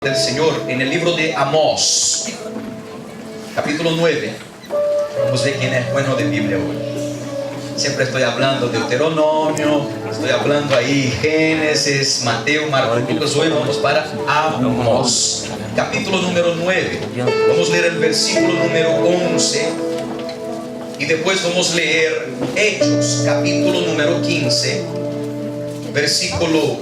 del Señor en el libro de Amós, capítulo 9. Vamos a ver quién es bueno de Biblia hoy. Siempre estoy hablando de Deuteronomio, estoy hablando ahí Génesis, Mateo, Marcos, Lucas. Hoy vamos para Amós, capítulo número 9. Vamos a leer el versículo número 11 y después vamos a leer Hechos, capítulo número 15, versículos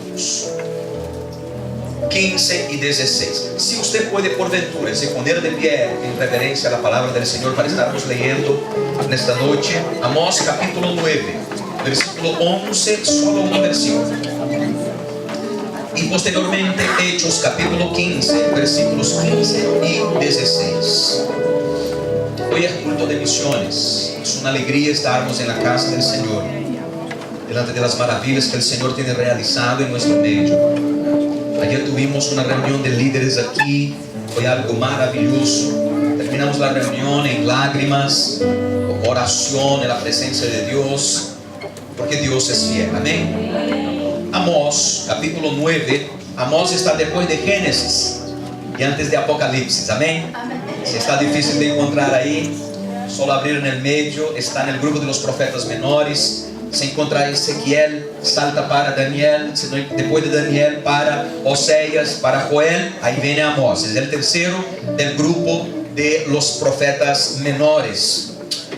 15 y 16. Si usted puede por ventura se poner de pie en reverencia a la palabra del Señor para estarnos leyendo en esta noche. Amós capítulo 9, versículo 11, solo un versículo. Y posteriormente Hechos capítulo 15, versículos 15 y 16. Hoy es culto de misiones. Es una alegría estarnos en la casa del Señor, delante de las maravillas que el Señor tiene realizado en nuestro medio. Ayer tuvimos una reunión de líderes aquí, fue algo maravilloso. Terminamos la reunión en lágrimas, oración en la presencia de Dios, porque Dios es fiel. Amén. Amós, capítulo 9. Amós está después de Génesis y antes de Apocalipsis. Amén. Si está difícil de encontrar ahí, solo abrir en el medio, está en el grupo de los profetas menores. Se encontra Ezequiel, salta para Daniel, después de Daniel para Oseas, para Joel, ahí viene Amós. Es el tercero del grupo de los profetas menores.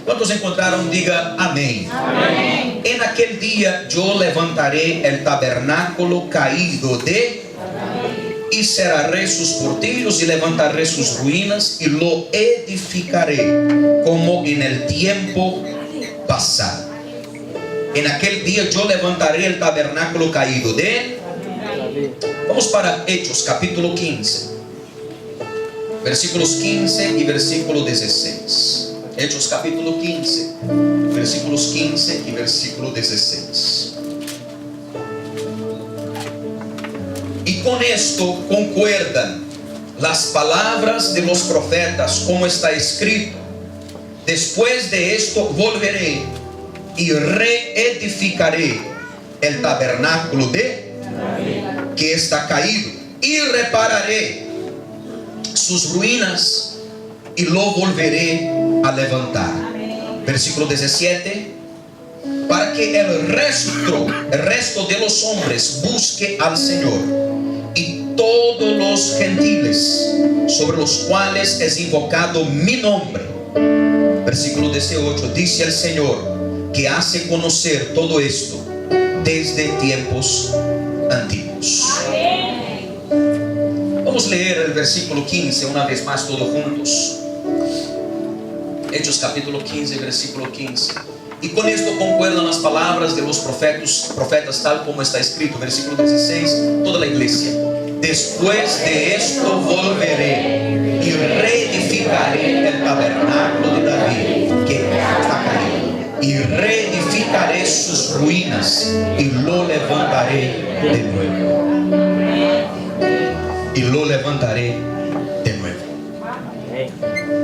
¿Cuántos encontraron? Diga amén. Amén. En aquel día yo levantaré el tabernáculo caído y cerraré sus portillos y levantaré sus ruinas y lo edificaré como en el tiempo pasado. En aquel día yo levantaré el tabernáculo caído Vamos para Hechos capítulo 15, versículos 15 y versículo 16. Hechos capítulo 15, versículos 15 y versículo 16. Y con esto concuerdan las palabras de los profetas, como está escrito: después de esto volveré y reedificaré el tabernáculo que está caído y repararé sus ruinas y lo volveré a levantar. Versículo 17. Para que el resto de los hombres busque al Señor, y todos los gentiles sobre los cuales es invocado mi nombre. Versículo 18. Dice el Señor, que hace conocer todo esto desde tiempos antiguos. Vamos a leer el versículo 15 una vez más todos juntos. Hechos capítulo 15, versículo 15. Y con esto concuerdan las palabras de los profetas tal como está escrito. Versículo 16, toda la iglesia. Después de esto volveré y reedificaré el tabernáculo de David que está caído, y reedificaré sus ruinas y lo levantaré de nuevo. Y lo levantaré de nuevo.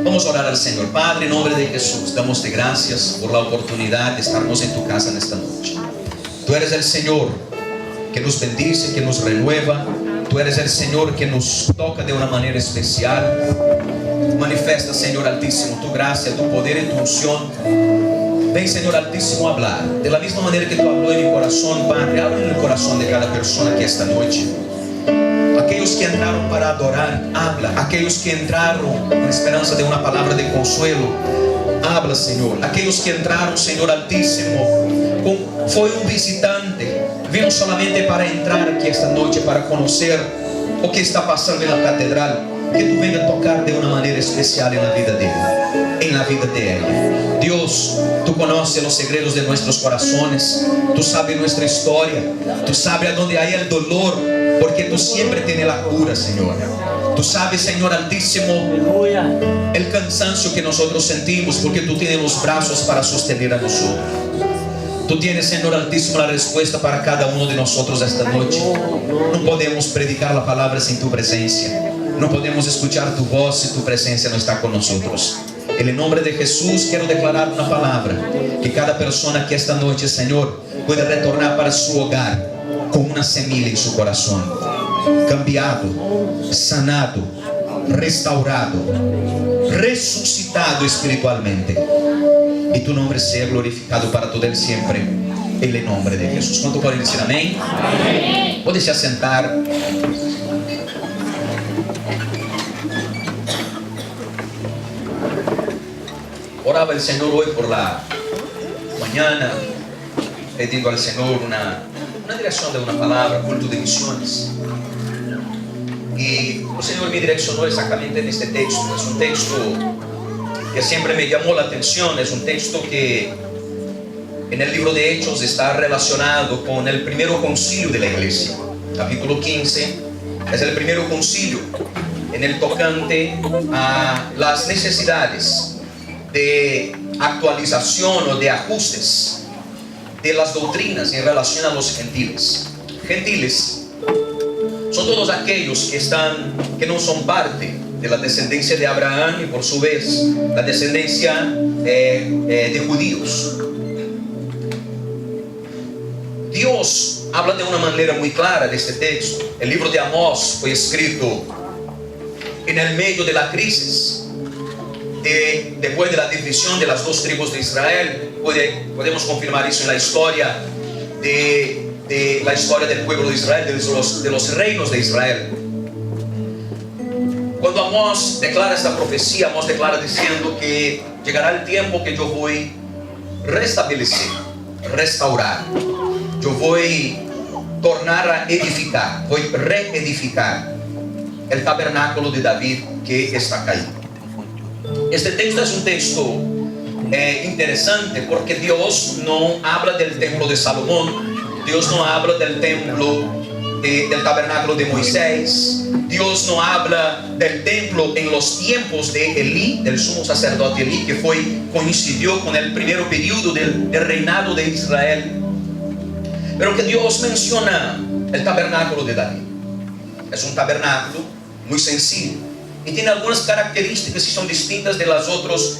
Vamos a orar al Señor. Padre, en nombre de Jesús, damos de gracias por la oportunidad de estarnos en tu casa en esta noche. Tú eres el Señor que nos bendice, que nos renueva. Tú eres el Señor que nos toca de una manera especial. Manifiesta, Señor Altísimo, tu gracia, tu poder y tu unción. Ven, Señor Altísimo, a hablar de la misma manera que tú habló en mi corazón. Padre, habla en el corazón de cada persona aquí esta noche. Aquellos que entraron para adorar, habla. Aquellos que entraron con esperanza de una palabra de consuelo, habla, Señor. Aquellos que entraron, Señor Altísimo, fue un visitante, vino solamente para entrar aquí esta noche, para conocer o que está pasando en la catedral. Que tú vengas a tocar de una manera especial en la vida de él, en la vida de ella. Dios, tú conoces los secretos de nuestros corazones. Tú sabes nuestra historia. Tú sabes a dónde hay el dolor, porque tú siempre tienes la cura, Señor. Tú sabes, Señor Altísimo, el cansancio que nosotros sentimos, porque tú tienes los brazos para sostener a nosotros. Tú tienes, Señor Altísimo, la respuesta para cada uno de nosotros esta noche. No podemos predicar la palabra sin tu presencia. No podemos escuchar tu voz si tu presencia no está con nosotros. En el nombre de Jesús quiero declarar una palabra, que cada persona que esta noche, Señor, puede retornar para su hogar con una semilla en su corazón. cambiado, sanado, restaurado, resucitado espiritualmente. Y tu nombre sea glorificado para todo el siempre, en el nombre de Jesús. ¿Cuánto pueden decir amén? Amén. Puede se asentar. Oraba el Señor hoy por la mañana, pidiendo al Señor una dirección de una palabra, culto de misiones. Y el Señor me direccionó exactamente en este texto. Es un texto que siempre me llamó la atención. Es un texto que en el libro de Hechos está relacionado con el primer concilio de la iglesia. Capítulo 15 es el primer concilio en el tocante a las necesidades de actualización o de ajustes de las doctrinas en relación a los gentiles. Gentiles son todos aquellos que no son parte de la descendencia de Abraham y por su vez la descendencia de judíos. Dios habla de una manera muy clara de este texto. El libro de Amós fue escrito en el medio de la crisis. Después de la división de las dos tribus de Israel, podemos confirmar eso en la historia del pueblo de Israel, de los reinos de Israel. Cuando Amós declara esta profecía, Amós declara diciendo que llegará el tiempo que yo voy a restablecer, restaurar, yo voy a tornar a edificar, voy a reedificar el tabernáculo de David que está caído. Este texto es un texto interesante porque Dios no habla del templo de Salomón, Dios no habla del templo del tabernáculo de Moisés, Dios no habla del templo en los tiempos de Elí, del sumo sacerdote Elí, que coincidió con el primer periodo del reinado de Israel. Pero que Dios menciona el tabernáculo de David. Es un tabernáculo muy sencillo y tiene algunas características que son distintas de los otros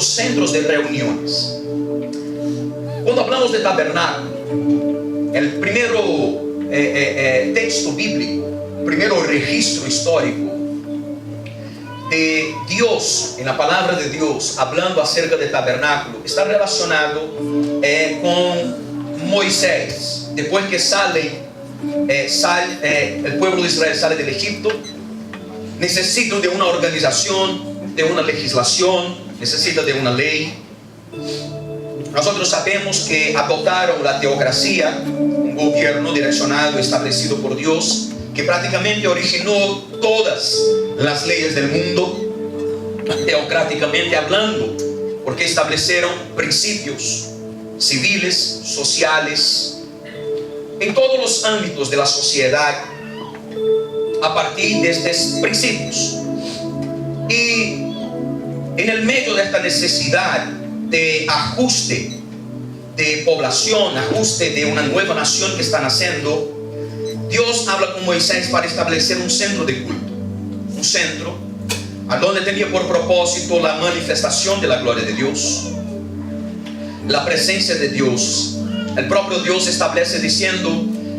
centros de reuniones. Cuando hablamos de tabernáculo, el primero texto bíblico, el primero registro histórico de Dios, en la palabra de Dios, hablando acerca del tabernáculo, está relacionado con Moisés. Después que el pueblo de Israel sale del Egipto, necesita de una organización, de una legislación, necesita de una ley. Nosotros sabemos que adoptaron la teocracia, un gobierno direccionado, establecido por Dios, que prácticamente originó todas las leyes del mundo, teocráticamente hablando, porque establecieron principios civiles, sociales, en todos los ámbitos de la sociedad, a partir de estos principios. Y en el medio de esta necesidad de ajuste de población, ajuste de una nueva nación que está naciendo, Dios habla con Moisés para establecer un centro de culto, un centro a donde tenía por propósito la manifestación de la gloria de Dios, la presencia de Dios. El propio Dios establece diciendo: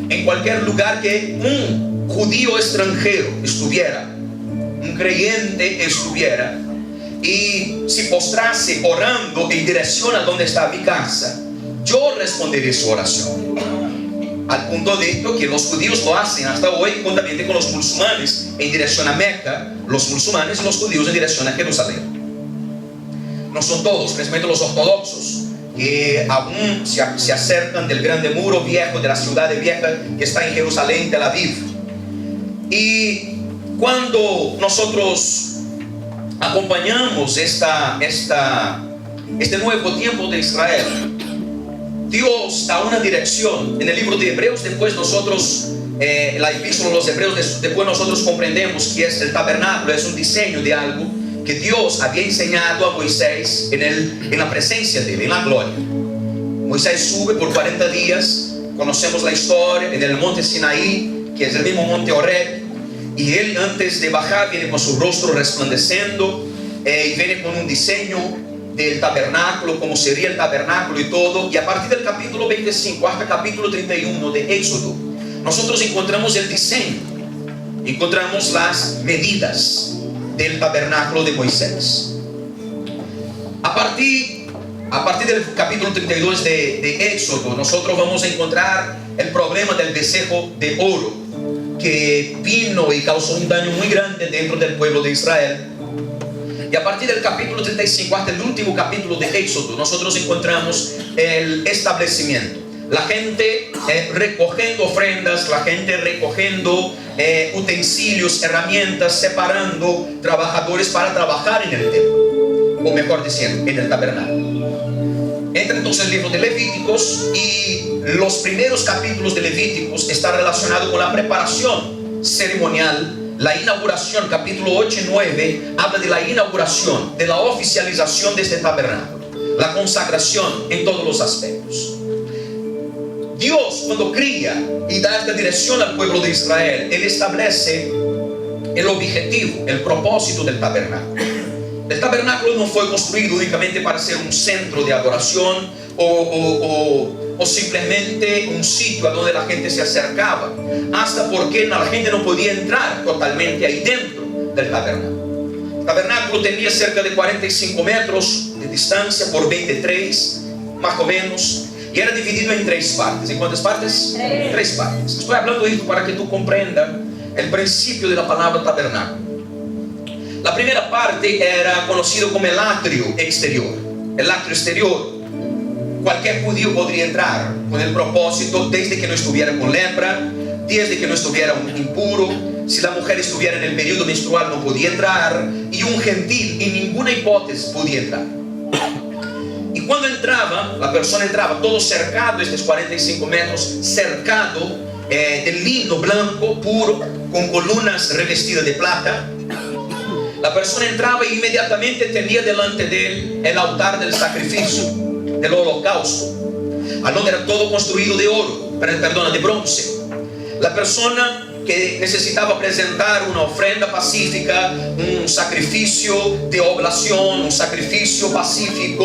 en cualquier lugar que un judío extranjero estuviera, un creyente estuviera, y si postrase orando en dirección a donde está mi casa, yo responderé su oración. Al punto de esto que los judíos lo hacen hasta hoy, juntamente con los musulmanes en dirección a Meca, los musulmanes y los judíos en dirección a Jerusalén. No son todos, principalmente los ortodoxos, que aún se acercan del grande muro viejo, de la ciudad vieja que está en Jerusalén, Tel Aviv. Y cuando nosotros acompañamos este nuevo tiempo de Israel, Dios da una dirección. En el libro de Hebreos, después nosotros, la epístola de los Hebreos, después nosotros comprendemos que el tabernáculo es un diseño de algo que Dios había enseñado a Moisés en la presencia de él, en la gloria. Moisés sube por 40 días, conocemos la historia, en el monte Sinaí, que es el mismo monte Horeb, y él antes de bajar viene con su rostro resplandeciendo, y viene con un diseño del tabernáculo, cómo sería el tabernáculo y todo. Y a partir del capítulo 25 hasta el capítulo 31 de Éxodo, nosotros encontramos el diseño encontramos las medidas del tabernáculo de Moisés. A partir del capítulo 32 de Éxodo, nosotros vamos a encontrar el problema del becerro de oro, que vino y causó un daño muy grande dentro del pueblo de Israel. Y a partir del capítulo 35 hasta el último capítulo de Éxodo, nosotros encontramos el establecimiento. La gente recogiendo ofrendas, la gente recogiendo utensilios, herramientas, separando trabajadores para trabajar en el templo, o mejor diciendo, en el tabernáculo. Entra entonces el libro de Levíticos, y los primeros capítulos de Levíticos están relacionados con la preparación ceremonial. La inauguración, capítulo 8 y 9, habla de la inauguración, de la oficialización de este tabernáculo, la consagración en todos los aspectos. Dios, cuando cría y da esta dirección al pueblo de Israel, Él establece el objetivo, el propósito del tabernáculo. El tabernáculo no fue construido únicamente para ser un centro de adoración o simplemente un sitio a donde la gente se acercaba, hasta porque la gente no podía entrar totalmente ahí dentro del tabernáculo. El tabernáculo tenía cerca de 45 metros de distancia por 23, más o menos, y era dividido en 3 partes. ¿En cuántas partes? 3 partes. Estoy hablando de esto para que tú comprendas el principio de la palabra tabernáculo. La primera parte era conocido como el atrio exterior. El atrio exterior, cualquier judío podría entrar con el propósito, desde que no estuviera con lepra, desde que no estuviera impuro. Si la mujer estuviera en el periodo menstrual no podía entrar, y un gentil en ninguna hipótesis podía entrar. Y cuando entraba, la persona entraba todo cercado, estos 45 metros, cercado de lino blanco puro, con columnas revestidas de plata. La persona entraba e inmediatamente tenía delante de él el altar del sacrificio, del holocausto, a donde era todo construido de oro, de bronce. La persona que necesitaba presentar una ofrenda pacífica, un sacrificio de oblación, un sacrificio pacífico,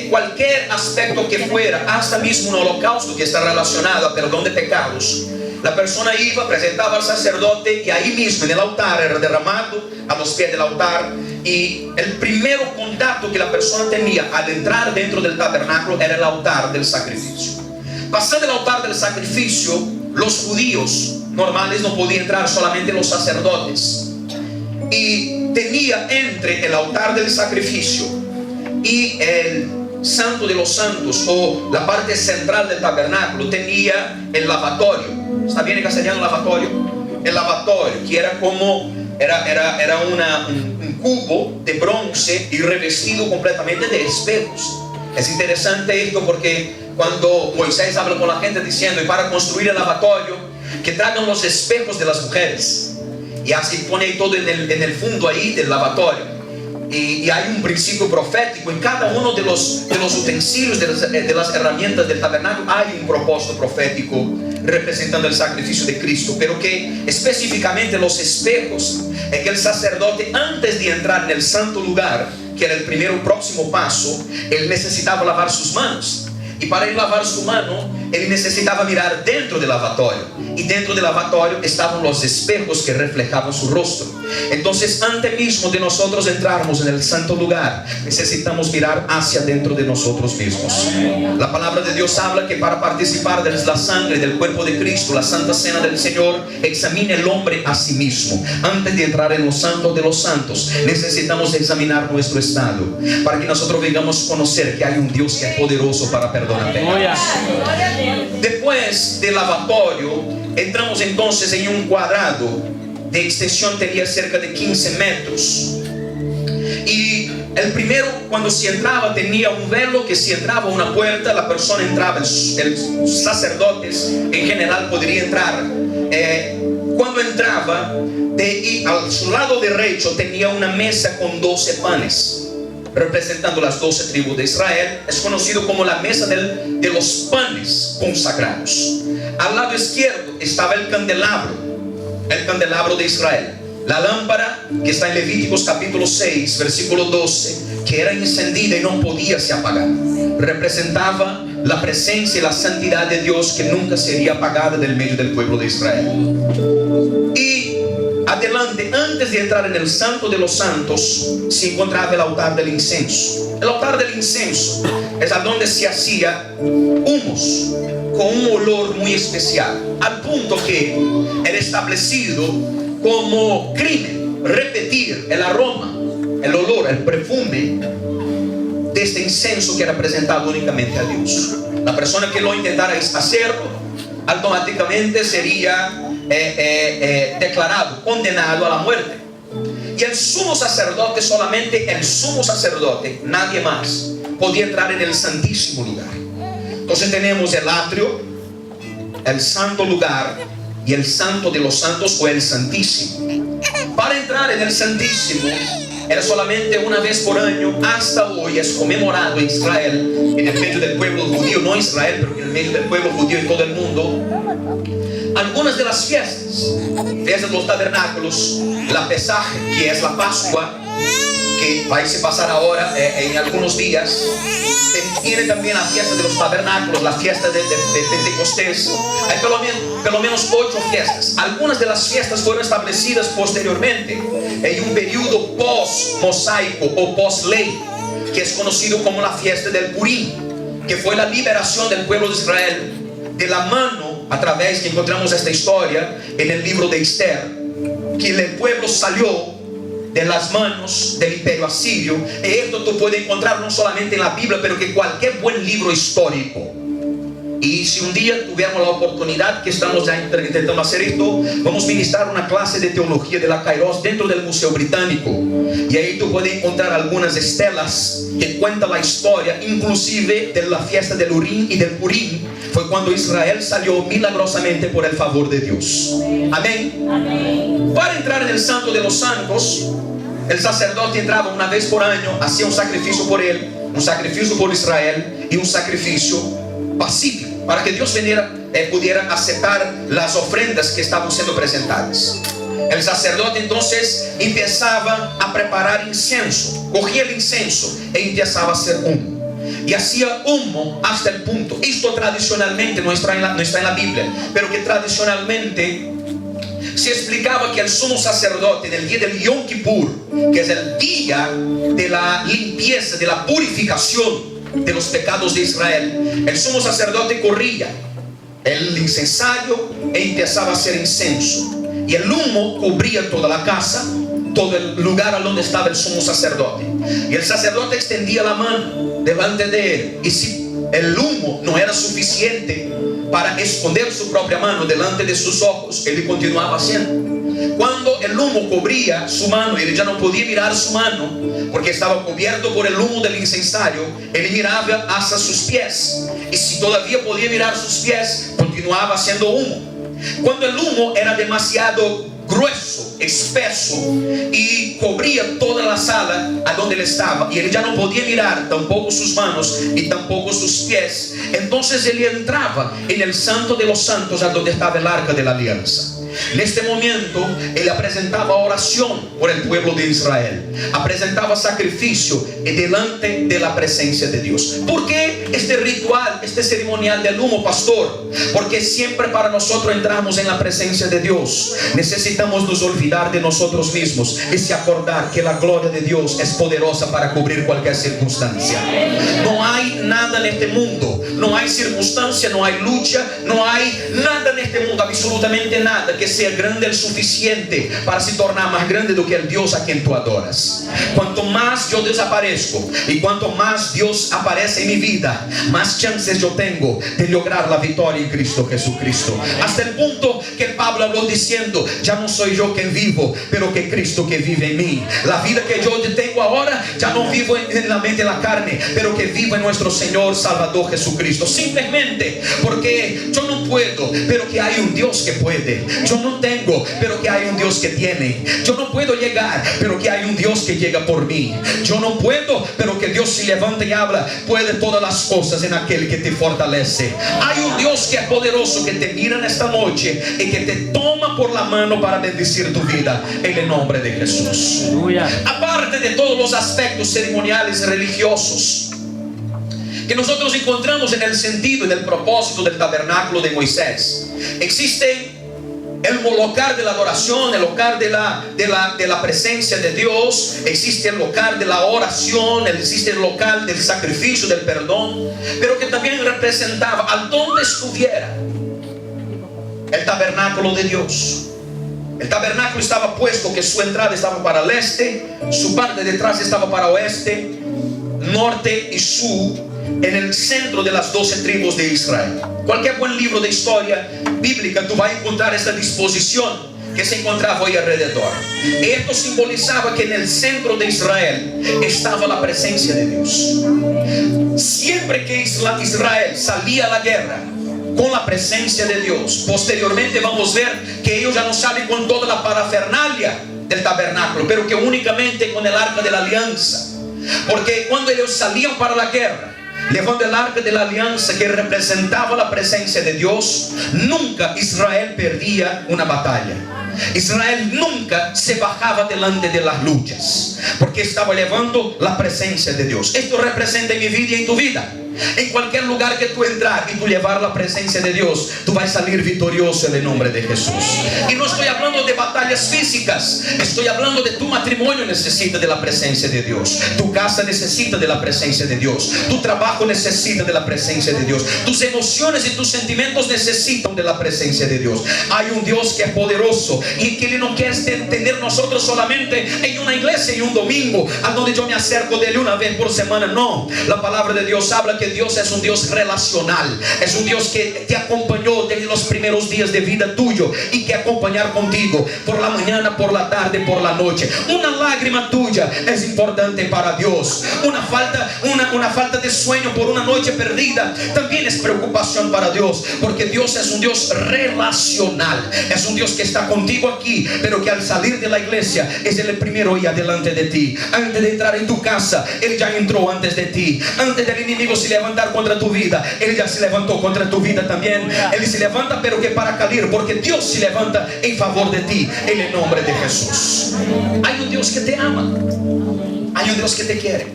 cualquier aspecto que fuera, hasta mismo un holocausto que está relacionado a perdón de pecados, la persona iba, presentaba al sacerdote, y ahí mismo en el altar era derramado a los pies del altar. Y el primer contacto que la persona tenía al entrar dentro del tabernáculo era el altar del sacrificio. Pasando el altar del sacrificio, los judíos normales no podían entrar, solamente los sacerdotes. Y tenía entre el altar del sacrificio y el santo de los santos, o la parte central del tabernáculo, tenía el lavatorio. ¿Está bien en castellano lavatorio? El lavatorio, que era como era un cubo de bronce y revestido completamente de espejos. Es interesante esto, porque cuando Moisés habla con la gente diciendo, y para construir el lavatorio, que traigan los espejos de las mujeres, y así pone todo en el fondo ahí del lavatorio. Y hay un principio profético en cada uno de los utensilios, de las herramientas del tabernáculo. Hay un propósito profético representando el sacrificio de Cristo, pero que específicamente los espejos, es que el sacerdote, antes de entrar en el santo lugar, que era el próximo paso, él necesitaba lavar sus manos. Y para él lavar su mano, él necesitaba mirar dentro del lavatorio. Y dentro del lavatorio estaban los espejos que reflejaban su rostro. Entonces, antes mismo de nosotros entrarmos en el santo lugar, necesitamos mirar hacia dentro de nosotros mismos. La palabra de Dios habla que para participar de la sangre del cuerpo de Cristo, la santa cena del Señor, examine el hombre a sí mismo. Antes de entrar en los santos de los santos, necesitamos examinar nuestro estado, para que nosotros vengamos a conocer que hay un Dios que es poderoso para perdonar pecados. Después del lavatorio, entramos entonces en un cuadrado de extensión, tenía cerca de 15 metros. Y el primero, cuando se entraba, tenía un velo que si entraba una puerta, la persona entraba, los sacerdotes en general podría entrar. Cuando entraba, al su lado derecho tenía una mesa con 12 panes, representando las 12 tribus de Israel. Es conocido como la mesa de los panes consagrados. Al lado izquierdo estaba el candelabro de Israel. La lámpara que está en Levíticos capítulo 6, versículo 12, que era encendida y no podía se apagar, representaba la presencia y la santidad de Dios, que nunca sería apagada del medio del pueblo de Israel. Y adelante, antes de entrar en el Santo de los Santos, se encontraba el altar del incienso. El altar del incienso es a donde se hacía humos con un olor muy especial, al punto que era establecido como crimen repetir el aroma, el olor, el perfume de este incienso que era presentado únicamente a Dios. La persona que lo intentara hacerlo automáticamente sería declarado, condenado a la muerte. Y el sumo sacerdote, solamente el sumo sacerdote, nadie más, podía entrar en el santísimo lugar. Entonces tenemos el atrio, el santo lugar y el santo de los santos o el santísimo. Para entrar en el santísimo era solamente una vez por año. Hasta hoy es conmemorado en Israel, en el medio del pueblo judío, no Israel, pero en el medio del pueblo judío en todo el mundo, algunas de las fiestas de los tabernáculos, la Pesaj, que es la Pascua, que va a pasar ahora en algunos días. Tiene también la fiesta de los tabernáculos, la fiesta de Pentecostés. Hay pelo menos 8 fiestas. Algunas de las fiestas fueron establecidas posteriormente en un periodo post-mosaico o post-ley, que es conocido como la fiesta del Purim, que fue la liberación del pueblo de Israel de la mano, a través que encontramos esta historia en el libro de Esther, que el pueblo salió de las manos del imperio asirio. Y esto tú puedes encontrar no solamente en la Biblia, pero que cualquier buen libro histórico. Y si un día tuviéramos la oportunidad, que estamos ya intentando hacer esto, vamos a ministrar una clase de teología de la Kairos dentro del Museo Británico. Y ahí tú puedes encontrar algunas estelas que cuentan la historia, inclusive de la fiesta del Urim y del Purim. Fue cuando Israel salió milagrosamente por el favor de Dios. Amén. Amén. Para entrar en el Santo de los Santos, el sacerdote entraba una vez por año, hacía un sacrificio por él, un sacrificio por Israel y un sacrificio pacífico, para que Dios pudiera aceptar las ofrendas que estaban siendo presentadas. El sacerdote entonces empezaba a preparar incienso, cogía el incienso e empezaba a hacer humo. Y hacía humo hasta el punto, esto tradicionalmente no está en la Biblia, pero que tradicionalmente se explicaba que el sumo sacerdote en el día del Yom Kippur, que es el día de la limpieza, de la purificación de los pecados de Israel, el sumo sacerdote corría el incensario e empezaba a hacer incienso, y el humo cubría toda la casa, todo el lugar a donde estaba el sumo sacerdote. Y el sacerdote extendía la mano delante de él, y si el humo no era suficiente para esconder su propia mano delante de sus ojos, él continuaba haciendo. Cuando el humo cubría su mano y él ya no podía mirar su mano porque estaba cubierto por el humo del incensario, él miraba hacia sus pies, y si todavía podía mirar sus pies, continuaba haciendo humo. Cuando el humo era demasiado grueso, espeso, y cubría toda la sala a donde él estaba, y él ya no podía mirar tampoco sus manos y tampoco sus pies, entonces él entraba en el Santo de los Santos, a donde estaba el Arca de la Alianza. En este momento él presentaba oración por el pueblo de Israel, presentaba sacrificio delante de la presencia de Dios. ¿Por qué este ritual, este ceremonial del humo, pastor? Porque siempre para nosotros entramos en la presencia de Dios, necesitamos nos olvidar de nosotros mismos y se acordar que la gloria de Dios es poderosa para cubrir cualquier circunstancia. No hay nada en este mundo, no hay circunstancia, no hay lucha, no hay nada en este mundo, absolutamente nada, que sea grande el suficiente para se tornar más grande do que el Dios a quien tú adoras. Cuanto más yo desaparezco y cuanto más Dios aparece en mi vida, más chances yo tengo de lograr la victoria en Cristo Jesucristo. Hasta el punto que Pablo habló diciendo: ya no soy yo quien vivo, pero que Cristo que vive en mí. La vida que yo tengo ahora, ya no vivo en la mente, en la carne, pero que vivo en nuestro Señor Salvador Jesucristo. Simplemente porque yo no puedo, pero que hay un Dios que puede. Yo no tengo, pero que hay un Dios que tiene. Yo no puedo llegar, pero que hay un Dios que llega por mí. Yo no puedo, pero que Dios se levanta y habla: puede todas las cosas en aquel que te fortalece. Hay un Dios que es poderoso, que te mira en esta noche y que te toma por la mano para bendecir tu vida en el nombre de Jesús. Aparte de todos los aspectos ceremoniales y religiosos que nosotros encontramos en el sentido y en el propósito del tabernáculo de Moisés, existen el local de la adoración, el local de la presencia de Dios. Existe el local de la oración, existe el local del sacrificio, del perdón, pero que también representaba a donde estuviera el tabernáculo de Dios. El tabernáculo estaba puesto que su entrada estaba para el este, su parte de atrás estaba para oeste, norte y sur, en el centro de las 12 tribus de Israel. Cualquier buen libro de historia bíblica, tú vas a encontrar esta disposición que se encontraba ahí alrededor. Y esto simbolizaba que en el centro de Israel estaba la presencia de Dios. Siempre que Israel salía a la guerra con la presencia de Dios, posteriormente vamos a ver que ellos ya no salen con toda la parafernalia del tabernáculo, pero que únicamente con el arca de la alianza. Porque cuando ellos salían para la guerra, llevando el arca de la alianza que representaba la presencia de Dios, nunca Israel perdía una batalla. Israel nunca se bajaba delante de las luchas, porque estaba llevando la presencia de Dios. Esto representa en mi vida y en tu vida. En cualquier lugar que tú entrar y tú llevar la presencia de Dios, tú vas a salir victorioso en el nombre de Jesús. Y no estoy hablando de batallas físicas, estoy hablando de tu matrimonio necesita de la presencia de Dios, tu casa necesita de la presencia de Dios, tu trabajo necesita de la presencia de Dios, tus emociones y tus sentimientos necesitan de la presencia de Dios. Hay un Dios que es poderoso y que Él no quiere tener nosotros solamente en una iglesia y un domingo a donde yo me acerco de Él una vez por semana. No, la palabra de Dios habla que Dios es un Dios relacional, es un Dios que te acompañó desde los primeros días de vida tuyo y que acompañar contigo por la mañana, por la tarde, por la noche. Una lágrima tuya es importante para Dios. Una falta de sueño por una noche perdida también es preocupación para Dios, porque Dios es un Dios relacional, es un Dios que está contigo aquí, pero que al salir de la iglesia es el primero y adelante de ti. Antes de entrar en tu casa, Él ya entró antes de ti. Antes del enemigo se levantar contra tu vida, Él ya se levantó contra tu vida también. Él se levanta, pero que para caer, porque Dios se levanta en favor de ti, en el nombre de Jesús. Hay un Dios que te ama, hay un Dios que te quiere,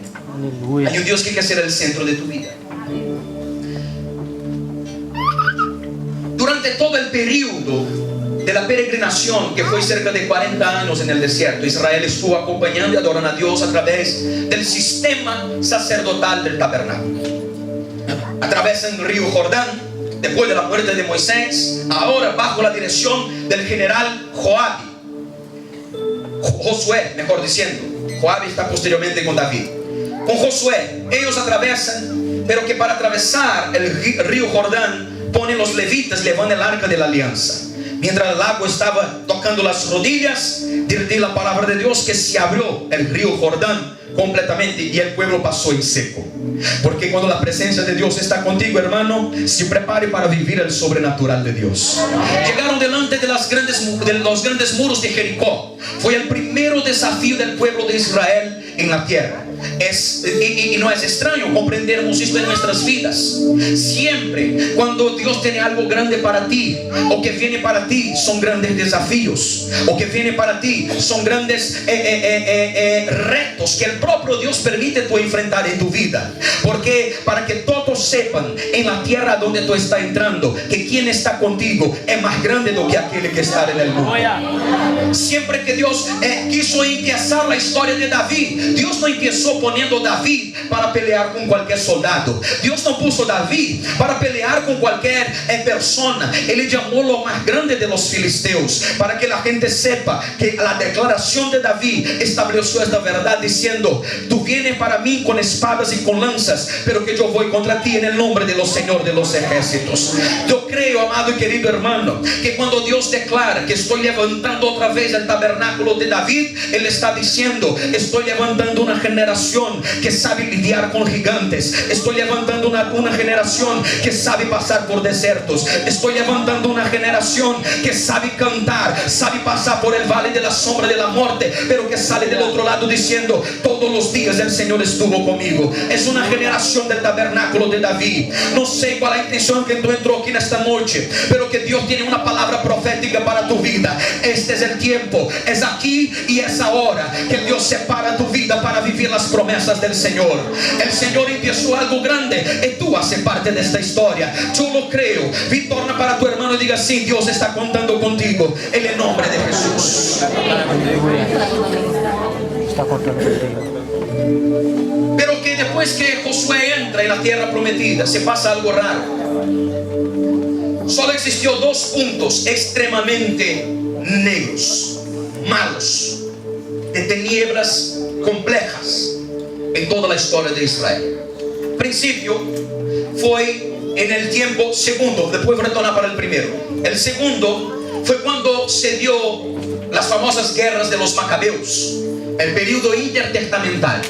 hay un Dios que quiere ser el centro de tu vida. Durante todo el periodo de la peregrinación, que fue cerca de 40 años en el desierto, Israel estuvo acompañando y adorando a Dios a través del sistema sacerdotal del tabernáculo. Atravesan el río Jordán después de la muerte de Moisés, ahora bajo la dirección del general Josué, mejor diciendo. Joab está posteriormente con David. Con Josué, ellos atravesan, pero que para atravesar el río Jordán ponen los levitas, llevan el arca de la alianza. Mientras el agua estaba tocando las rodillas, dice la palabra de Dios que se abrió el río Jordán completamente y el pueblo pasó en seco. Porque cuando la presencia de Dios está contigo, hermano, se prepare para vivir el sobrenatural de Dios. Llegaron delante de los grandes muros de Jericó. Fue el primer desafío del pueblo de Israel en la tierra. Y no es extraño, comprendermos esto en nuestras vidas. Siempre cuando Dios tiene algo grande para ti, o que viene para ti, son grandes desafíos, o que viene para ti, son grandes retos que el propio Dios permite tú enfrentar en tu vida. Porque para que todos sepan en la tierra donde tú estás entrando, que quien está contigo es más grande do que aquel que está en el mundo. Siempre que Dios quiso empezar la historia de David, Dios no empezó poniendo David para pelear con cualquier soldado. Dios no puso David para pelear con cualquier persona. Él llamó lo más grande de los filisteos, para que la gente sepa que la declaración de David estableció esta verdad diciendo: tú vienes para mí con espadas y con lanzas, pero que yo voy contra ti en el nombre de los Señor de los ejércitos. Yo creo, amado y querido hermano, que cuando Dios declara que estoy levantando otra vez el tabernáculo de David, Él está diciendo: estoy levantando una generación que sabe lidiar con gigantes. Estoy levantando una generación que sabe pasar por desiertos. Estoy levantando una generación que sabe cantar, sabe pasar por el valle de la sombra de la muerte, pero que sale del otro lado diciendo: todos los días el Señor estuvo conmigo. Es una generación del tabernáculo de David. No sé cuál es la intención que tú entró aquí en esta noche, pero que Dios tiene una palabra profética para tu vida. Este es el tiempo, es aquí y es ahora que Dios separa tu vida para vivir las las promesas del Señor. El Señor empezó algo grande y tú haces parte de esta historia. Yo lo creo. Y torna para tu hermano y diga: sí, Dios está contando contigo en el nombre de Jesús. Pero que después que Josué entra en la tierra prometida, se pasa algo raro. Solo existió dos puntos extremadamente negros, malos, de tinieblas complejas en toda la historia de Israel. Principio fue en el tiempo segundo, después retornar para el primero. El segundo fue cuando se dio las famosas guerras de los Macabeos, el periodo intertestamental,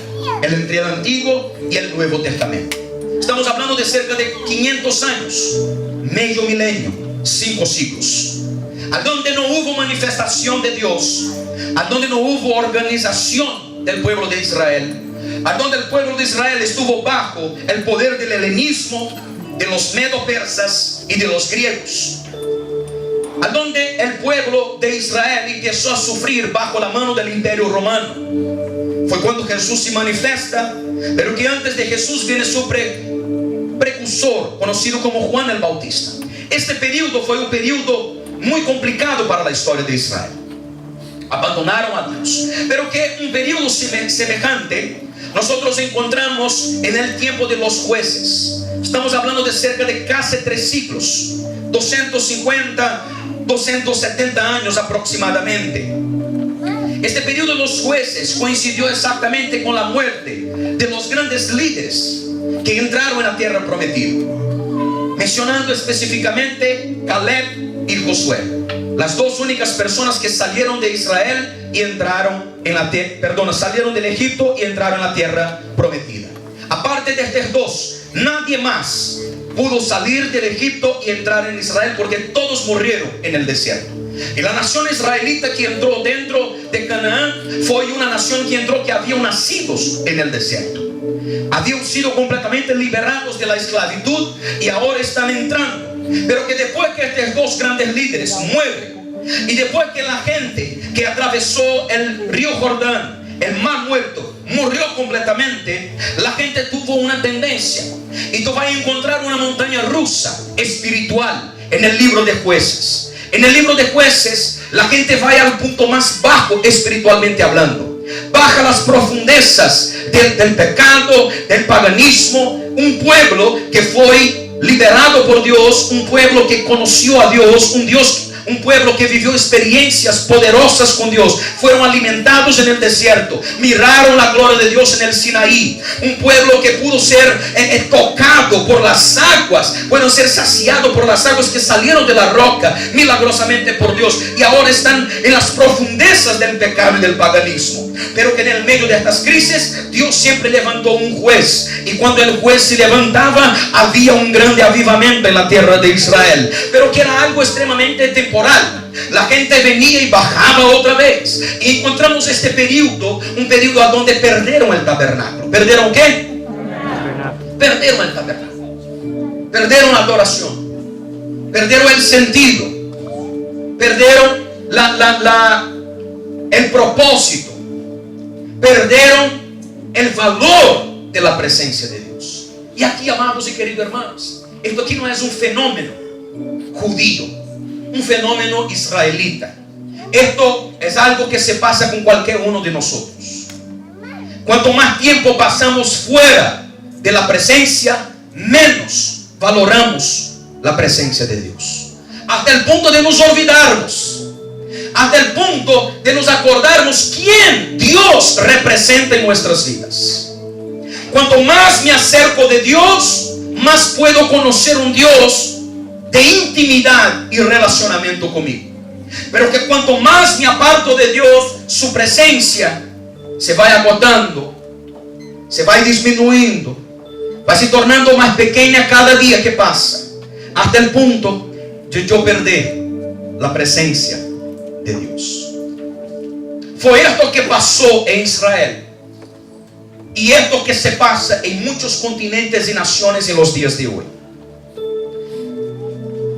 entre el Antiguo y el Nuevo Testamento. Estamos hablando de cerca de 500 años, medio milenio, 5 siglos, a donde no hubo manifestación de Dios, a donde no hubo organización del pueblo de Israel, a donde el pueblo de Israel estuvo bajo el poder del helenismo, de los medo-persas y de los griegos, a donde el pueblo de Israel empezó a sufrir bajo la mano del imperio romano. Fue cuando Jesús se manifiesta, pero que antes de Jesús viene su precursor, conocido como Juan el Bautista. Este periodo fue un periodo muy complicado para la historia de Israel. Abandonaron a Dios. Pero que un periodo semejante nosotros encontramos en el tiempo de los jueces. Estamos hablando de cerca de casi 3 siglos, 250, 270 años aproximadamente. Este periodo de los jueces coincidió exactamente con la muerte de los grandes líderes que entraron en la tierra prometida, mencionando específicamente Caleb y Josué, las dos únicas personas que salieron de Israel y entraron en la tierra, salieron del Egipto y entraron en la tierra prometida. Aparte de estos dos, nadie más pudo salir del Egipto y entrar en Israel, porque todos murieron en el desierto. Y la nación israelita que entró dentro de Canaán fue una nación que entró que habían nacido en el desierto, habían sido completamente liberados de la esclavitud y ahora están entrando. Pero que después que estos dos grandes líderes mueren, y después que la gente que atravesó el río Jordán, el mar muerto, murió completamente, la gente tuvo una tendencia, y tú vas a encontrar una montaña rusa espiritual en el libro de Jueces. En el libro de Jueces, la gente va al punto más bajo espiritualmente hablando, baja las profundezas del pecado, del paganismo. Un pueblo que fue liberado por Dios, un pueblo que conoció a Dios, un pueblo que vivió experiencias poderosas con Dios, fueron alimentados en el desierto, miraron la gloria de Dios en el Sinaí. Un pueblo que pudo ser tocado por las aguas, pueden ser saciados por las aguas que salieron de la roca milagrosamente por Dios, y ahora están en las profundezas del pecado y del paganismo. Pero que en el medio de estas crisis Dios siempre levantó un juez, y cuando el juez se levantaba había un grande avivamiento en la tierra de Israel, pero que era algo extremadamente temporal. La gente venía y bajaba otra vez, y encontramos este periodo, un periodo a donde perdieron el tabernáculo. ¿Perdieron qué? Perdieron el tabernáculo, perdieron la adoración, perdieron el sentido, perdieron el propósito, perdieron el valor de la presencia de Dios. Y aquí, amados y queridos hermanos, esto aquí no es un fenómeno judío, un fenómeno israelita. Esto es algo que se pasa con cualquier uno de nosotros. Cuanto más tiempo pasamos fuera de la presencia, menos valoramos la presencia de Dios, hasta el punto de nos olvidarnos, hasta el punto de nos acordarnos quién Dios representa en nuestras vidas. Cuanto más me acerco de Dios, más puedo conocer un Dios de intimidad y relacionamiento conmigo. Pero que cuanto más me aparto de Dios, su presencia se va agotando, se va disminuyendo, va se tornando más pequeña cada día que pasa, hasta el punto de yo perder la presencia de Dios. Fue esto que pasó en Israel, y esto que se pasa en muchos continentes y naciones en los días de hoy.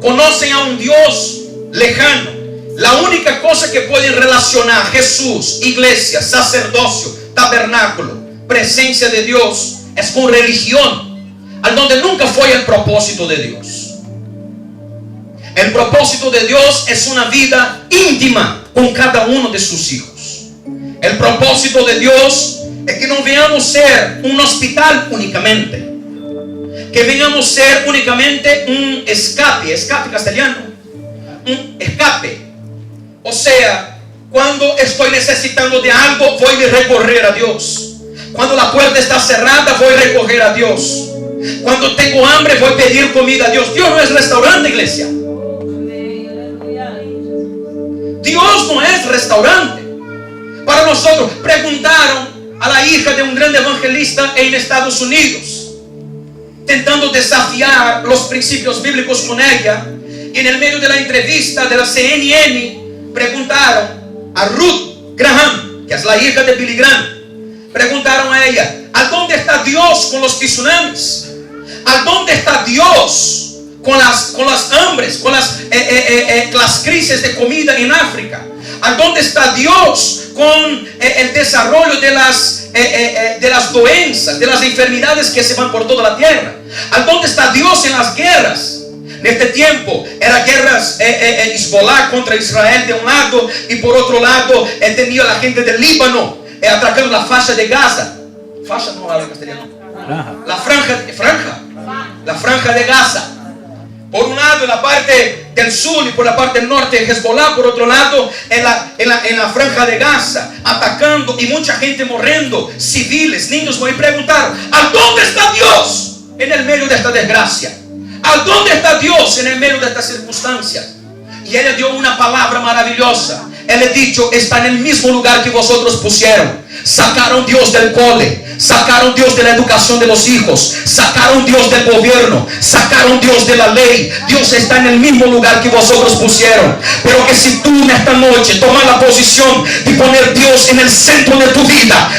Conocen a un Dios lejano. La única cosa que pueden relacionar Jesús, iglesia, sacerdocio, tabernáculo, presencia de Dios es con religión, al donde nunca fue el propósito de Dios. El propósito de Dios es una vida íntima con cada uno de sus hijos. El propósito de Dios es que no veamos ser un hospital únicamente, que veamos ser únicamente un escape castellano, un escape. O sea, cuando estoy necesitando de algo, voy a recorrer a Dios. Cuando la puerta está cerrada, voy a recorrer a Dios. Cuando tengo hambre, voy a pedir comida a Dios. Dios no es restaurante, iglesia. Dios no es restaurante. Para nosotros, preguntaron a la hija de un gran evangelista en Estados Unidos, tentando desafiar los principios bíblicos con ella. Y en el medio de la entrevista de la CNN, preguntaron a Ruth Graham, que es la hija de Billy Graham, preguntaron a ella: ¿a dónde está Dios con los tsunamis? ¿A dónde está Dios con las hambres, con las crisis de comida en África? ¿A dónde está Dios con el desarrollo de las doenças, de las enfermedades que se van por toda la tierra? ¿A dónde está Dios en las guerras? En este tiempo eran guerras Hezbollah contra Israel de un lado, y por otro lado tenía la gente del Líbano atacando la faixa de Gaza. Faixa no habla castellano. La franja de Gaza. Por un lado en la parte del sur y por la parte del norte Hezbollah, por otro lado en la franja de Gaza, atacando y mucha gente muriendo, civiles, niños. Voy a preguntar: ¿a dónde está Dios en el medio de esta desgracia? ¿A dónde está Dios en el medio de estas circunstancias? Y ella dio una palabra maravillosa. Él ha dicho: está en el mismo lugar que vosotros pusieron. Sacaron Dios del cole, sacaron Dios de la educación de los hijos, sacaron Dios del gobierno, sacaron Dios de la ley. Dios está en el mismo lugar que vosotros pusieron. Pero que si tú en esta noche tomas la posición de poner Dios en el centro de tu vida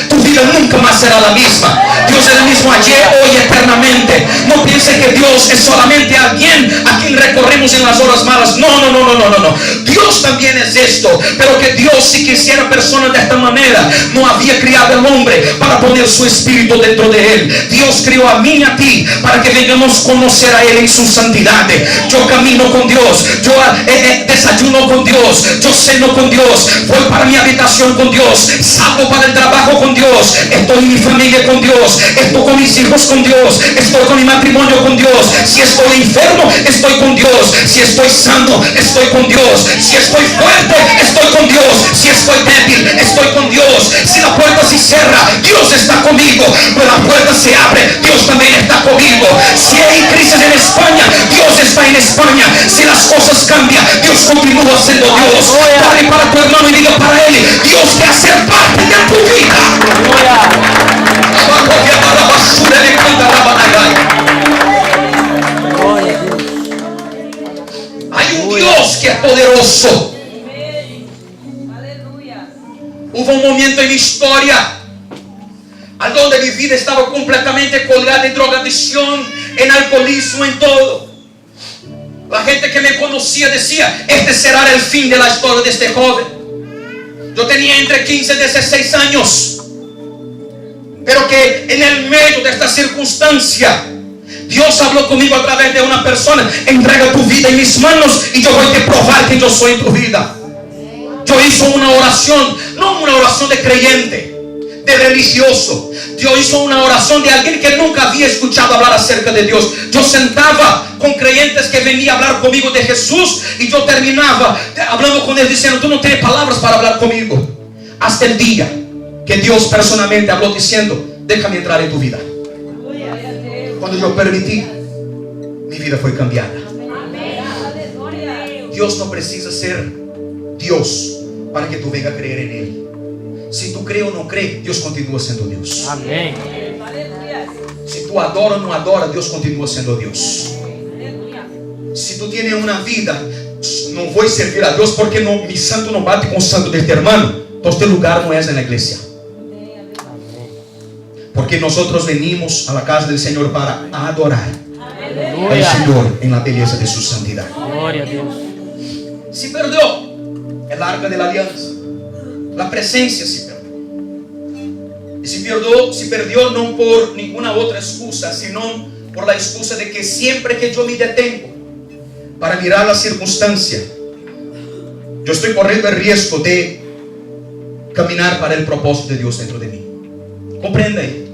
nunca más será la misma. Dios es el mismo ayer, hoy, eternamente. No pienses que Dios es solamente alguien a quien recorremos en las horas malas. No. Dios también es esto. Pero que Dios, si quisiera personas de esta manera, no había criado al hombre para poner su espíritu dentro de él. Dios crió a mí y a ti para que vengamos a conocer a Él en su santidad. Yo camino con Dios, yo desayuno con Dios, yo ceno con Dios, voy para mi habitación con Dios, salgo para el trabajo con Dios, estoy en mi familia con Dios, estoy con mis hijos con Dios, estoy con mi matrimonio con Dios. Si estoy enfermo, estoy con Dios. Si estoy sano, estoy con Dios. Si estoy fuerte, estoy con Dios. Si estoy débil, estoy con Dios. Si la puerta se cierra, Dios está conmigo. Pero la puerta se abre, Dios también está conmigo. Si hay crisis en España, Dios está en España. Si las cosas cambian, Dios continúa siendo Dios. Dale para tu hermano y diga para él: Dios quiere hacer parte de tu vida. Hay un Dios que es poderoso. Hubo un momento en mi historia a donde mi vida estaba completamente colgada en drogadicción, en alcoholismo, en todo. La gente que me conocía decía: este será el fin de la historia de este joven. Yo tenía entre 15 y 16 años. Pero que en el medio de esta circunstancia, Dios habló conmigo a través de una persona: entrega tu vida en mis manos y yo voy a probar que yo soy en tu vida. Yo hice una oración, no una oración de creyente, de religioso. Dios hizo una oración de alguien que nunca había escuchado hablar acerca de Dios. Yo sentaba con creyentes que venían a hablar conmigo de Jesús y yo terminaba hablando con ellos diciendo: tú no tienes palabras para hablar conmigo. Hasta el día que Dios personalmente habló diciendo: déjame entrar en tu vida. Cuando yo permití, mi vida fue cambiada. Dios no precisa ser Dios para que tú vengas a creer en Él. Si tú crees o no crees, Dios continúa siendo Dios. Amén. Si tú adoras o no adoras, Dios continúa siendo Dios. Si tú tienes una vida: no voy a servir a Dios porque no, mi santo no bate con el santo de este hermano, entonces este lugar no es en la iglesia. Porque nosotros venimos a la casa del Señor para adorar al Señor en la belleza de su santidad. Gloria a Dios. Se perdió el arca de la alianza. La presencia se perdió. Y se perdió no por ninguna otra excusa, sino por la excusa de que siempre que yo me detengo para mirar la circunstancia, yo estoy corriendo el riesgo de caminar para el propósito de Dios dentro de mí. Comprenda ahí.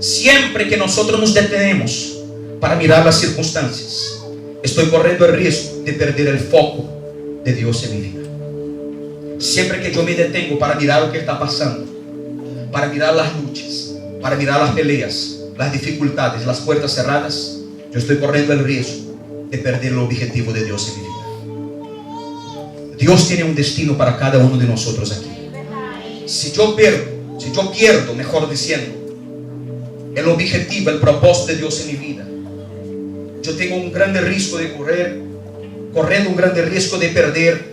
Siempre que nosotros nos detenemos para mirar las circunstancias, estoy corriendo el riesgo de perder el foco de Dios en mi vida. Siempre que yo me detengo para mirar lo que está pasando, para mirar las luchas, para mirar las peleas, las dificultades, las puertas cerradas, yo estoy corriendo el riesgo de perder el objetivo de Dios en mi vida. Dios tiene un destino para cada uno de nosotros aquí. Si yo pierdo, mejor diciendo, el objetivo, el propósito de Dios en mi vida, yo tengo un grande riesgo de corriendo un grande riesgo de perder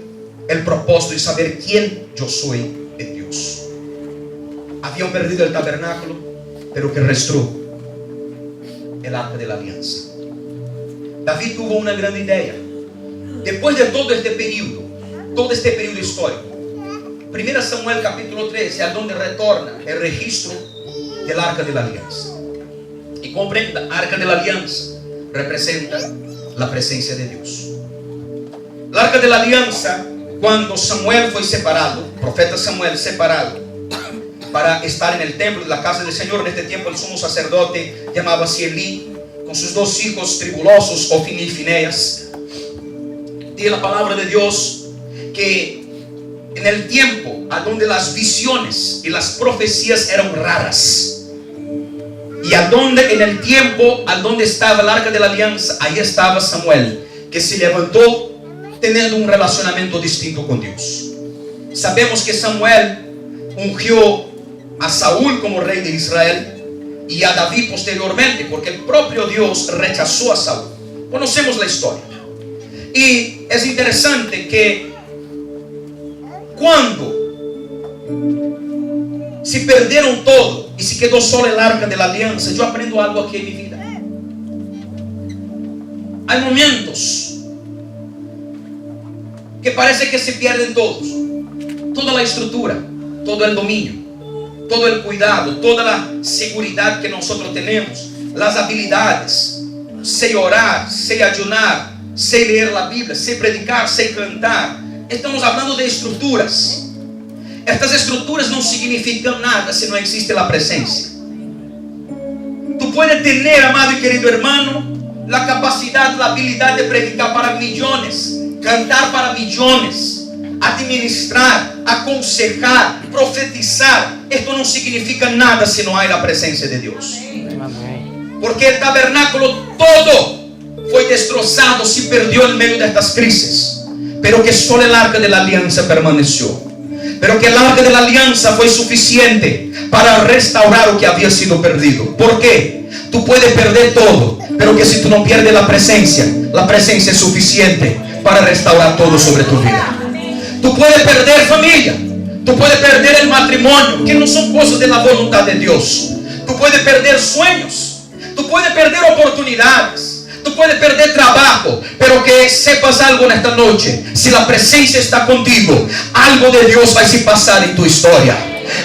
el propósito y saber quién yo soy en Dios. Habían perdido el tabernáculo, pero que restó el arca de la alianza. David tuvo una gran idea. Después de todo este periodo histórico, 1 Samuel capítulo 13, a donde retorna el registro del arca de la alianza. Y comprenda, arca de la alianza representa la presencia de Dios. El arca de la alianza, cuando Samuel fue separado, profeta Samuel separado para estar en el templo de la casa del Señor, en este tiempo el sumo sacerdote llamábase Elí, con sus dos hijos tribulosos, Ofni y Fineas. Dice la palabra de Dios que en el tiempo a donde las visiones y las profecías eran raras, y a donde en el tiempo a donde estaba el arca de la alianza, ahí estaba Samuel, que se levantó teniendo un relacionamiento distinto con Dios. Sabemos que Samuel ungió a Saúl como rey de Israel y a David posteriormente, porque el propio Dios rechazó a Saúl. Conocemos la historia. Y es interesante que cuando se perdieron todo y se quedó solo el arca de la alianza, yo aprendo algo aquí en mi vida. Hay momentos que parece que se pierden todos, toda la estructura, todo el dominio, todo el cuidado, toda la seguridad que nosotros tenemos, las habilidades, sé orar, sé ayunar, sé leer la Biblia, sé predicar, sé cantar. Estamos hablando de estructuras. Estas estructuras no significan nada si no existe la presencia. Tú puedes tener, amado y querido hermano, la capacidad, la habilidad de predicar para millones, cantar para millones, administrar, aconsejar, profetizar. Esto no significa nada si no hay la presencia de Dios. Porque el tabernáculo todo fue destrozado, se perdió en medio de estas crisis, pero que solo el arca de la alianza permaneció. Pero que el arca de la alianza fue suficiente para restaurar lo que había sido perdido. ¿Por qué? Tú puedes perder todo, pero que si tú no pierdes la presencia es suficiente para restaurar todo sobre tu vida. Tú puedes perder familia, tú puedes perder el matrimonio, que no son cosas de la voluntad de Dios. Tú puedes perder sueños, tú puedes perder oportunidades, tú puedes perder trabajo, pero que sepas algo en esta noche: si la presencia está contigo, algo de Dios va a pasar en tu historia.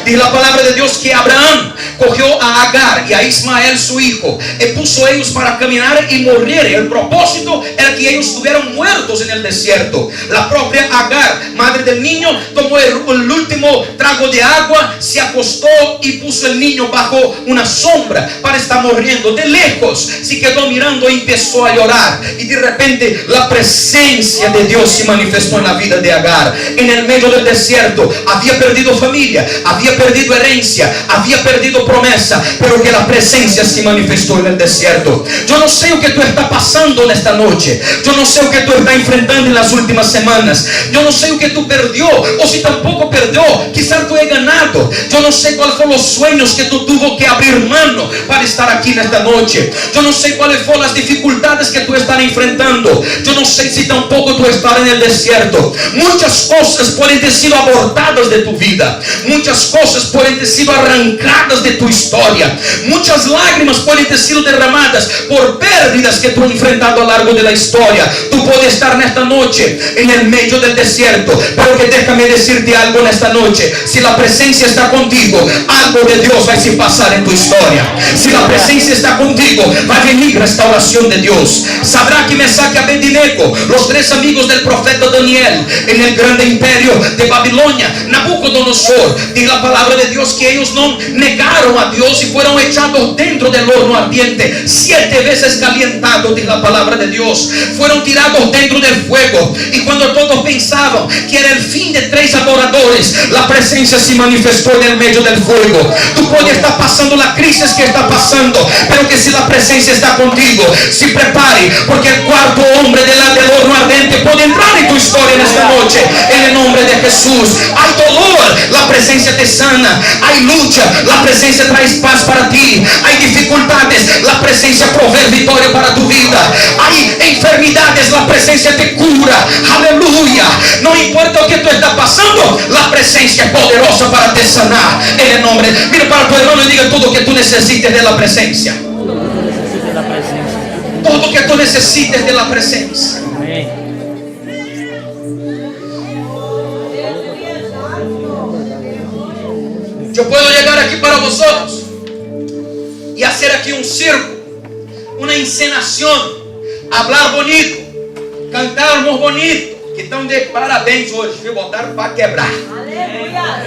Dice la palabra de Dios que Abraham cogió a Agar y a Ismael su hijo y puso a ellos para caminar y morir. El propósito era que ellos estuvieran muertos en el desierto. La propia Agar, madre del niño, tomó el último trago de agua, se acostó y puso el niño bajo una sombra para estar muriendo. De lejos se quedó mirando y empezó a llorar, y de repente la presencia de Dios se manifestó en la vida de Agar. En el medio del desierto había perdido familia, había perdido herencia, había perdido promesa, pero que la presencia se manifestó en el desierto. Yo no sé lo que tú estás pasando en esta noche. Yo no sé lo que tú estás enfrentando en las últimas semanas. Yo no sé lo que tú perdió, o si tampoco perdió, quizás tú hayas ganado. Yo no sé cuáles fueron los sueños que tú tuvo que abrir mano para estar aquí en esta noche. Yo no sé cuáles fueron las dificultades que tú estás enfrentando. Yo no sé si tampoco tú estás en el desierto. Muchas cosas pueden haber sido abortadas de tu vida. Muchas cosas pueden haber sido arrancadas de tu historia. Muchas lágrimas pueden ter sido derramadas por pérdidas que tú has enfrentado a lo largo de la historia. Tú puedes estar en esta noche en el medio del desierto, pero que déjame decirte algo en esta noche. Si la presencia está contigo, algo de Dios va a pasar en tu historia. Si la presencia está contigo, va a venir restauración de Dios. Sadraque, Mesaque y Abednego, los tres amigos del profeta Daniel en el grande imperio de Babilonia. Nabucodonosor, dice la palabra de Dios que ellos no negaron a Dios y fueron echados dentro del horno ardiente, 7 veces calentado, dice la palabra de Dios. Fueron tirados dentro del fuego, y cuando todos pensaban que era el fin de 3 adoradores, la presencia se manifestó en el medio del fuego. Tú puedes estar pasando la crisis que está pasando, pero que si la presencia está contigo, se prepare, porque el cuarto hombre del horno ardiente puede entrar en tu historia en esta noche, en el nombre de Jesús. Hay dolor, la presencia te sana. Hay lucha, la presencia trae paz para ti. Hay dificultades, la presencia provee victoria para tu vida. Hay enfermedades, la presencia te cura. Aleluya. No importa lo que tú estás pasando, la presencia es poderosa para te sanar, en el nombre. Mira para tu hermano y diga: todo lo que tú necesites de la presencia. Todo lo que tú necesites de la presencia. Yo puedo llegar aquí para vosotros y hacer aquí un circo, una encenación, hablar bonito, cantarmos bonito, que están de parabéns hoje, me botaram para quebrar.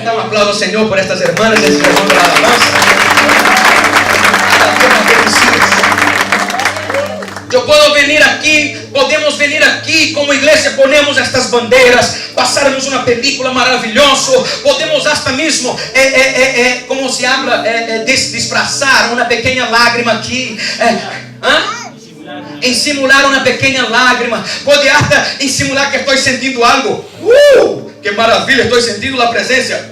Dá um aplauso ao Senhor por estas hermanas e esses irmãos da alabanza. Yo puedo venir aquí, podemos venir aquí como iglesia, ponemos estas banderas, pasarnos una película maravillosa, podemos hasta mismo, como se habla, disfrazar una pequeña lágrima aquí, em simular uma pequena lágrima, pode até em simular que estou sentindo algo, que maravilha, estou sentindo a presença,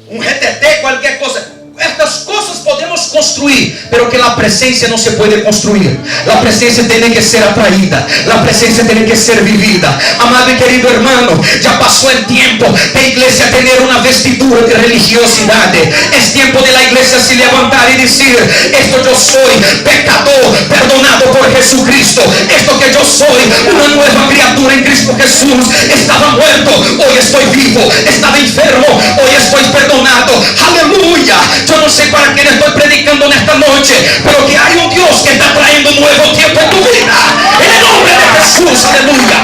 um reteté, qualquer coisa. Estas cosas podemos construir, pero que la presencia no se puede construir. La presencia tiene que ser atraída, la presencia tiene que ser vivida. Amado y querido hermano, ya pasó el tiempo de iglesia tener una vestidura de religiosidad. Es tiempo de la iglesia se levantar y decir: esto yo soy, pecador, perdonado por Jesucristo. Esto que yo soy, una nueva criatura en Cristo Jesús. Estaba muerto, hoy estoy vivo. Estaba enfermo, hoy estoy perdonado. Aleluya. Yo no sé para quién estoy predicando en esta noche, pero que hay un Dios que está trayendo un nuevo tiempo en tu vida, en el nombre de Jesús. Aleluya.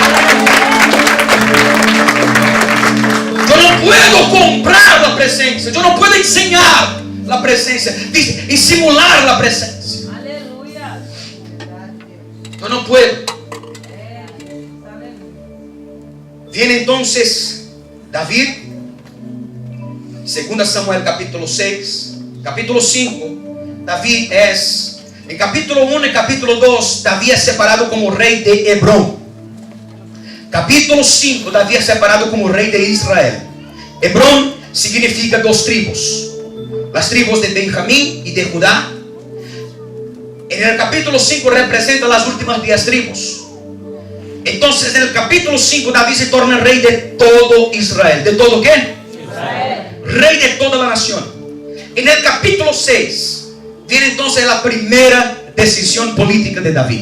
Yo no puedo comprar la presencia, yo no puedo enseñar la presencia y simular la presencia. Aleluya. Yo no puedo. Viene entonces David, 2 Samuel capítulo 6, capítulo 5, David es, en capítulo 1 y capítulo 2, David es separado como rey de Hebrón. Capítulo 5, David es separado como rey de Israel. Hebrón significa 2 tribus, las tribus de Benjamín y de Judá. En el capítulo 5 representa las últimas 10 tribus. Entonces en el capítulo 5 David se torna rey de todo Israel. ¿De todo qué? Israel. Rey de toda la nación. En el capítulo 6 viene entonces la primera decisión política de David.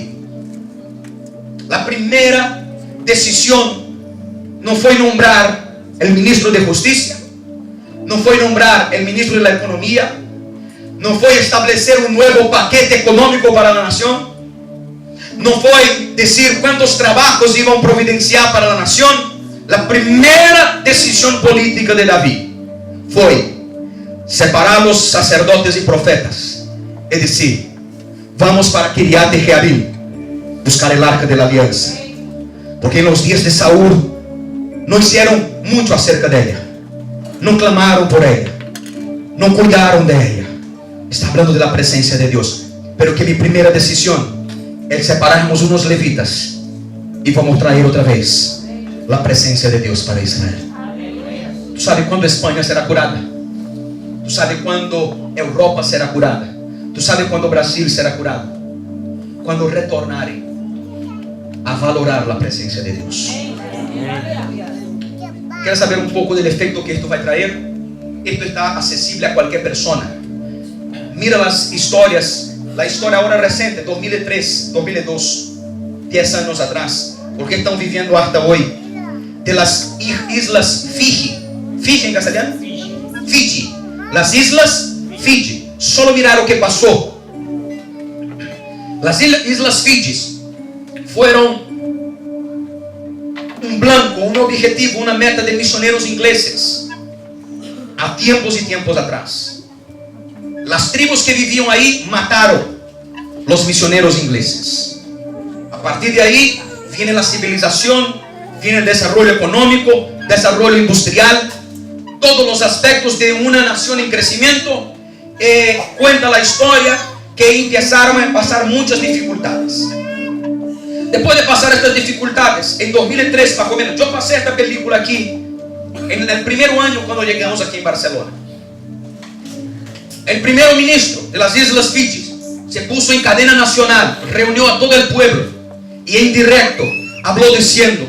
La primera decisión no fue nombrar el ministro de justicia, no fue nombrar el ministro de la economía, no fue establecer un nuevo paquete económico para la nación, no fue decir cuántos trabajos iban a providenciar para la nación. La primera decisión política de David fue separar los sacerdotes y profetas, es decir, vamos para Kiriat Jearim, buscar el arca de la alianza, porque en los días de Saúl no hicieron mucho acerca de ella, no clamaron por ella, no cuidaron de ella. Está hablando de la presencia de Dios, pero que mi primera decisión es separarnos unos levitas y vamos a traer otra vez la presencia de Dios para Israel. ¿Tú sabes cuándo España será curada? ¿Tú sabes cuándo Europa será curada? ¿Tú sabes cuándo Brasil será curado? Cuando retornare a valorar la presencia de Dios. ¿Quieres saber un poco del efecto que esto va a traer? Esto está accesible a cualquier persona. mira las historias, la historia ahora reciente, 2003, 2002, 10 años atrás, porque están viviendo hasta hoy, de las islas Fiji. ¿Fiji en castellano? Fiji. Las islas Fiji. Solo mirar lo que pasó. Las islas Fiji fueron un blanco, un objetivo, una meta de misioneros ingleses a tiempos y tiempos atrás. Las tribus que vivían ahí mataron los misioneros ingleses. A partir de ahí viene la civilización, viene el desarrollo económico, desarrollo industrial, todos los aspectos de una nación en crecimiento. Cuenta la historia que empezaron a pasar muchas dificultades. Después de pasar estas dificultades, en 2003 más o menos, yo pasé esta película aquí en el primer año cuando llegamos aquí en Barcelona. El primer ministro de las Islas Fiji se puso en cadena nacional, reunió a todo el pueblo y en directo habló diciendo: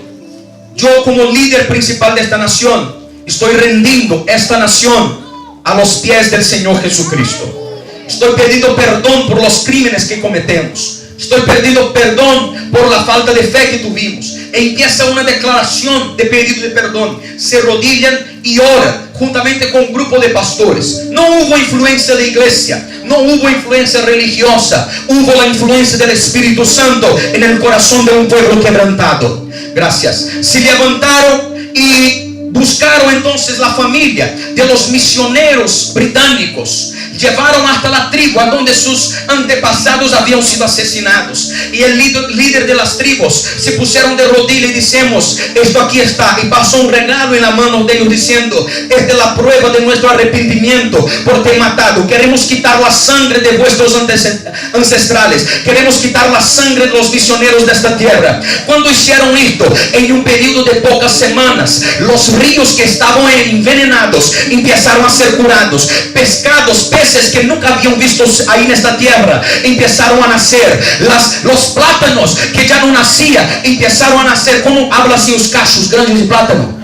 yo como líder principal de esta nación estoy rendiendo esta nación a los pies del Señor Jesucristo. Estoy pidiendo perdón por los crímenes que cometemos. Estoy pidiendo perdón por la falta de fe que tuvimos. E empieza una declaración de pedido de perdón. Se arrodillan y oran juntamente con un grupo de pastores. No hubo influencia de iglesia, no hubo influencia religiosa, hubo la influencia del Espíritu Santo en el corazón de un pueblo quebrantado. Gracias. Se levantaron y buscaron entonces la familia de los misioneros británicos. Llevaron hasta la tribu a donde sus antepasados habían sido asesinados. Y el líder de las tribus se pusieron de rodillas y decimos: esto aquí está. Y pasó un regalo en la mano de ellos diciendo: esta es la prueba de nuestro arrepentimiento por ter matado. Queremos quitar la sangre de vuestros ancestrales. Queremos quitar la sangre de los misioneros de esta tierra. Cuando hicieron esto, en un periodo de pocas semanas, los ríos que estaban envenenados empezaron a ser curados. Peces que nunca habían visto ahí en esta tierra empezaron a nacer. Los plátanos que ya no nacían empezaron a nacer. ¿Cómo habla así los cachos grandes de plátano?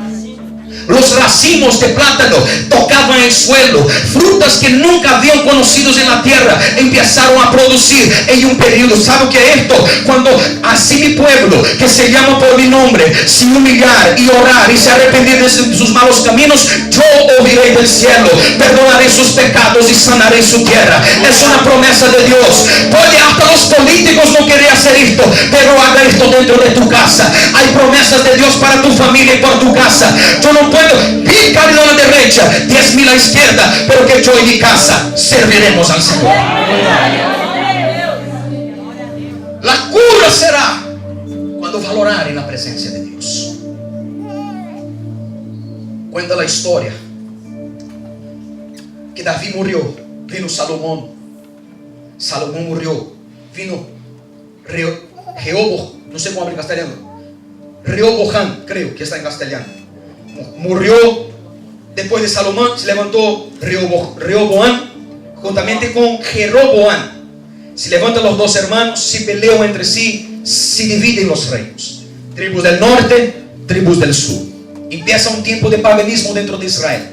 Los racimos de plátano tocaban el suelo. Frutas que nunca habían conocido en la tierra empezaron a producir en un periodo. ¿Sabe qué es esto? Cuando así mi pueblo, que se llama por mi nombre, se humillar y orar y se arrepentir de sus malos caminos, yo oiré del cielo, perdonaré sus pecados y sanaré su tierra. Es una promesa de Dios. Oye, hasta los políticos no querían hacer esto, pero haga esto dentro de tu casa. Hay promesas de Dios para tu familia y por tu casa. Yo no puedo 1000 a la derecha, 10,000 a la izquierda, pero que yo y mi casa serviremos al Señor. La cura será cuando valorar en la presencia de Dios. Cuenta la historia que David murió, vino Salomón murió, vino Rehoboam, no sé cómo habla en castellano, Rehoboam, creo que está en castellano. Murió. Después de Salomón se levantó Rehoboam juntamente con Jeroboam. Se levantan los dos hermanos, se pelean entre sí, se dividen los reinos. Tribus del norte, tribus del sur. Empieza un tiempo de paganismo dentro de Israel.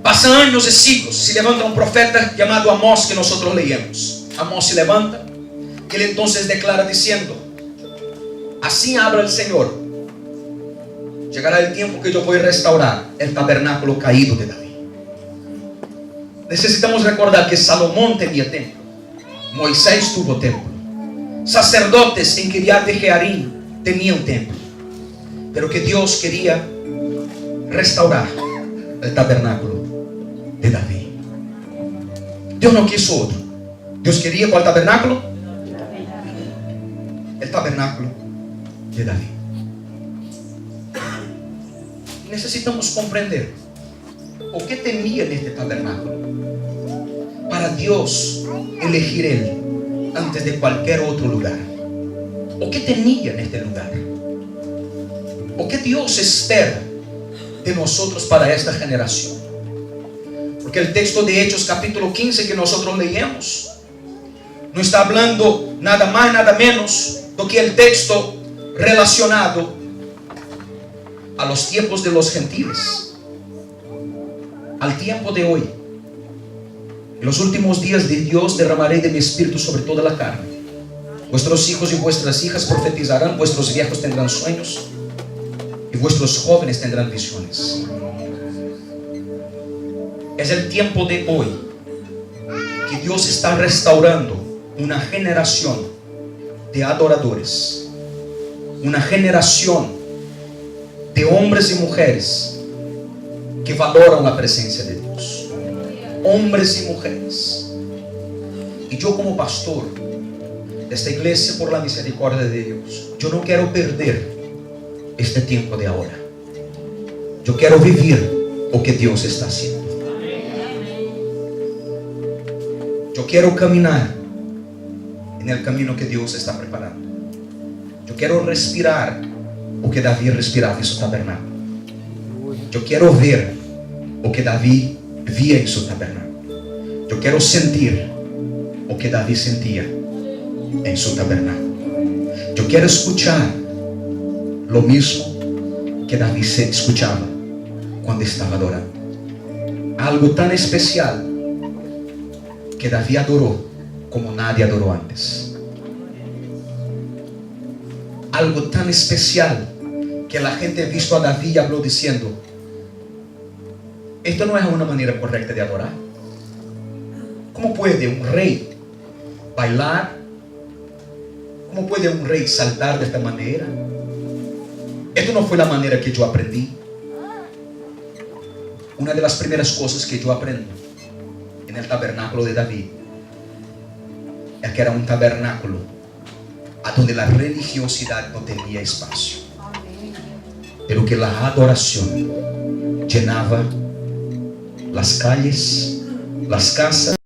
Pasan años y siglos. Se levanta un profeta llamado Amós que nosotros leíamos. Amós se levanta y él entonces declara diciendo: así habla el Señor. Llegará el tiempo que yo voy a restaurar el tabernáculo caído de David. Necesitamos recordar que Salomón tenía templo, Moisés tuvo templo, sacerdotes en Kiriat de Jearim tenían templo, pero que Dios quería restaurar el tabernáculo de David. Dios no quiso otro. Dios quería ¿cuál tabernáculo? El tabernáculo de David. Necesitamos comprender o qué tenía en este tabernáculo para Dios elegir él antes de cualquier otro lugar. O qué tenía en este lugar, o qué Dios espera de nosotros para esta generación. Porque el texto de Hechos capítulo 15 que nosotros leíamos no está hablando nada más, nada menos do que el texto relacionado a los tiempos de los gentiles, al tiempo de hoy. En los últimos días de Dios derramaré de mi espíritu sobre toda la carne. Vuestros hijos y vuestras hijas profetizarán, vuestros viejos tendrán sueños y vuestros jóvenes tendrán visiones. Es el tiempo de hoy que Dios está restaurando una generación de adoradores, una generación de hombres y mujeres que valoran la presencia de Dios. Hombres y mujeres. Y yo, como pastor de esta iglesia, por la misericordia de Dios, yo no quiero perder este tiempo de ahora. Yo quiero vivir lo que Dios está haciendo. Yo quiero caminar en el camino que Dios está preparando. Yo quiero respirar lo que David respiraba en su tabernáculo. Yo quiero ver lo que David vía en su tabernáculo. Yo quiero sentir lo que David sentía en su tabernáculo. Yo quiero escuchar lo mismo que David se escuchaba cuando estaba adorando. Algo tan especial que David adoró como nadie adoró antes. Algo tan especial que la gente ha visto a David y habló diciendo: esto no es una manera correcta de adorar. ¿Cómo puede un rey bailar? ¿Cómo puede un rey saltar de esta manera? Esto no fue la manera que yo aprendí. Una de las primeras cosas que yo aprendí en el tabernáculo de David es que era un tabernáculo a donde la religiosidad no tenía espacio, pero que la adoración llenaba las calles, las casas